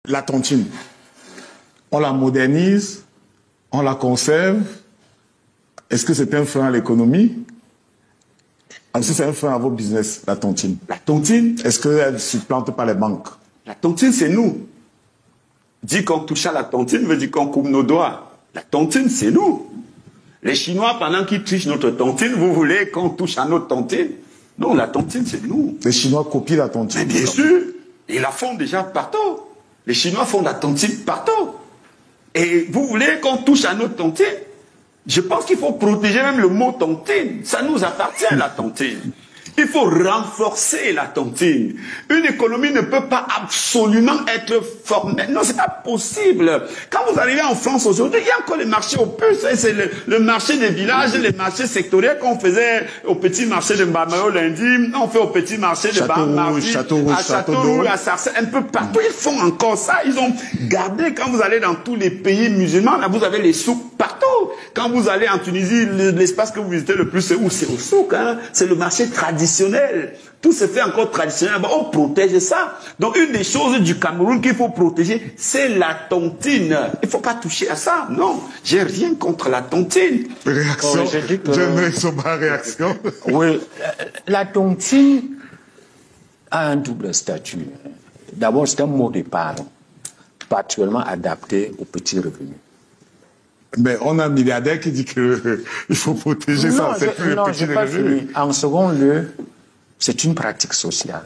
La tontine, on la modernise, on la conserve. Est-ce que c'est un frein à l'économie? Est-ce que c'est un frein à vos business, la tontine? La tontine, est-ce qu'elle ne supplante pas les banques? La tontine, c'est nous. Dire qu'on touche à la tontine veut dire qu'on coupe nos doigts. La tontine, c'est nous. Les Chinois, pendant qu'ils trichent notre tontine, vous voulez qu'on touche à notre tontine? Non, la tontine, c'est nous. Les Chinois copient la tontine. Mais bien sûr, ils la font déjà partout. Les Chinois font la tontine partout. Et vous voulez qu'on touche à notre tontine? Je pense qu'il faut protéger même le mot tontine. Ça nous appartient, la tontine. Il faut renforcer la tontine. Une économie ne peut pas absolument être formelle. Non, c'est pas possible. Quand vous arrivez en France aujourd'hui, il y a encore les marchés aux puces. C'est le marché des villages, les marchés sectoriels qu'on faisait au petit marché de Mbamayo lundi. On fait au petit marché de mardi, à Châteauroux, à Sarcelles, un peu partout. Ils font encore ça. Ils ont gardé, quand vous allez dans tous les pays musulmans, là, vous avez les souks partout. Quand vous allez en Tunisie, l'espace que vous visitez le plus, c'est où? C'est au souk, hein. C'est le marché traditionnel. Tout se fait encore traditionnel. On protège ça. Donc, une des choses du Cameroun qu'il faut protéger, c'est la tontine. Il ne faut pas toucher à ça. Non, j'ai rien contre la tontine. Réaction. J'aimerais ma réaction. Oui, la tontine a un double statut. D'abord, c'est un mot d'épargne, particulièrement adapté aux petits revenus. Mais on a un milliardaire qui dit qu'il faut protéger ça. C'est plus non, petit pas fini. En second lieu, c'est une pratique sociale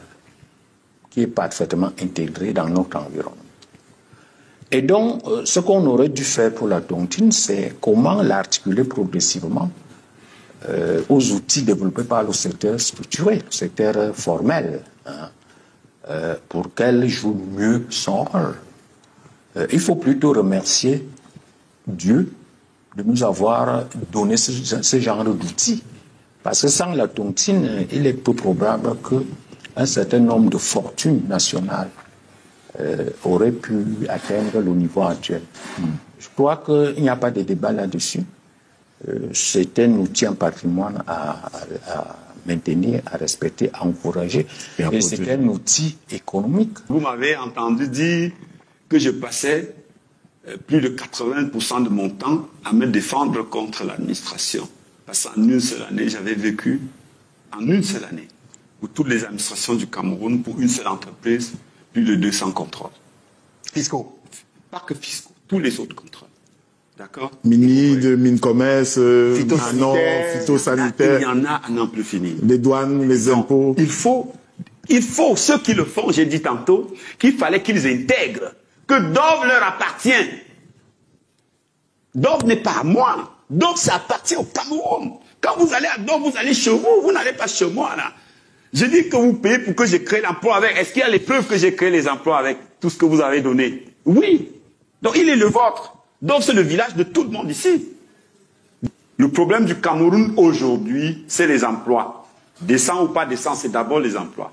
qui est parfaitement intégrée dans notre environnement. Et donc, ce qu'on aurait dû faire pour la tontine, c'est comment l'articuler progressivement aux outils développés par le secteur structuré, le secteur formel, hein, pour qu'elle joue mieux son rôle. Il faut plutôt remercier Dieu de nous avoir donné ce genre d'outils. Parce que sans la tontine, il est peu probable qu'un certain nombre de fortunes nationales auraient pu atteindre le niveau actuel. Je crois qu'il n'y a pas de débat là-dessus. C'est un outil, un patrimoine à maintenir, à respecter, à encourager. Et c'est un outil économique. Vous m'avez entendu dire que je passais plus de 80% de mon temps à me défendre contre l'administration. Parce qu'en une seule année, j'avais vécu, en une seule année, pour toutes les administrations du Cameroun, pour une seule entreprise, plus de 200 contrôles. Fiscaux. Pas que fiscaux, tous les autres contrôles. D'accord? Mine commerce, phytosanitaire. Il y en a à n'en plus finir. Les douanes, les impôts. Il faut, ceux qui le font, j'ai dit tantôt, qu'il fallait qu'ils intègrent que Dove leur appartient. Dove n'est pas à moi. Dove, ça appartient au Cameroun. Quand vous allez à Dove, vous allez chez vous. Vous n'allez pas chez moi, là. Je dis que vous payez pour que j'ai créé l'emploi avec. Est-ce qu'il y a les preuves que j'ai créé les emplois avec tout ce que vous avez donné? Oui. Donc, il est le vôtre. Dove, c'est le village de tout le monde ici. Le problème du Cameroun aujourd'hui, c'est les emplois. Décent ou pas décent, c'est d'abord les emplois.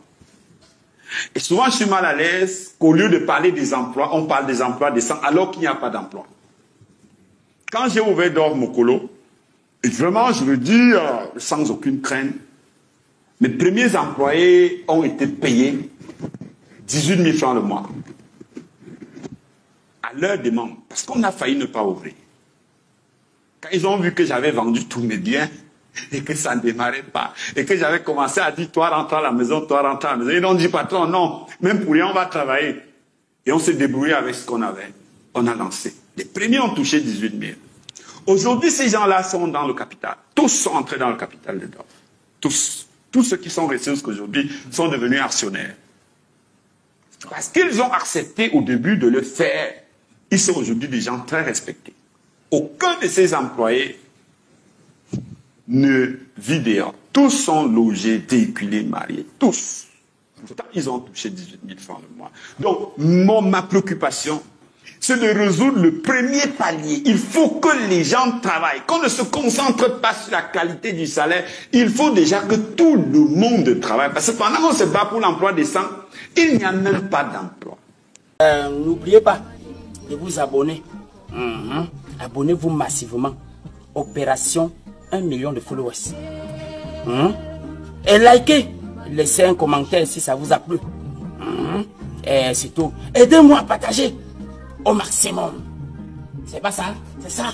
Et souvent, je suis mal à l'aise qu'au lieu de parler des emplois, on parle des emplois décents alors qu'il n'y a pas d'emploi. Quand j'ai ouvert Dove Mokolo, et vraiment, je le dis sans aucune crainte, mes premiers employés ont été payés 18 000 francs le mois. À leur demande, parce qu'on a failli ne pas ouvrir. Quand ils ont vu que j'avais vendu tous mes biens, et que ça ne démarrait pas, et que j'avais commencé à dire, toi rentre à la maison, toi rentre à la maison. Ils ont dit, patron, non, même pour rien, on va travailler. Et on s'est débrouillé avec ce qu'on avait. On a lancé. Les premiers ont touché 18 000. Aujourd'hui, ces gens-là sont dans le capital. Tous sont entrés dans le capital de Dove. Tous. Tous ceux qui sont restés jusqu'aujourd'hui sont devenus actionnaires. Parce qu'ils ont accepté au début de le faire. Ils sont aujourd'hui des gens très respectés. Aucun de ces employés ne vit dehors. Tous sont logés, véhiculés, mariés. Tous. Pourtant, ils ont touché 18 000 francs le mois. Donc, ma préoccupation, c'est de résoudre le premier palier. Il faut que les gens travaillent, qu'on ne se concentre pas sur la qualité du salaire. Il faut déjà que tout le monde travaille. Parce que pendant qu'on se bat pour l'emploi décent, il n'y a même pas d'emploi. N'oubliez pas de vous abonner. Abonnez-vous massivement. Opération 1 million de followers. Et likez. Laissez un commentaire si ça vous a plu. c'est tout. Aidez-moi à partager au maximum. C'est pas ça? C'est ça.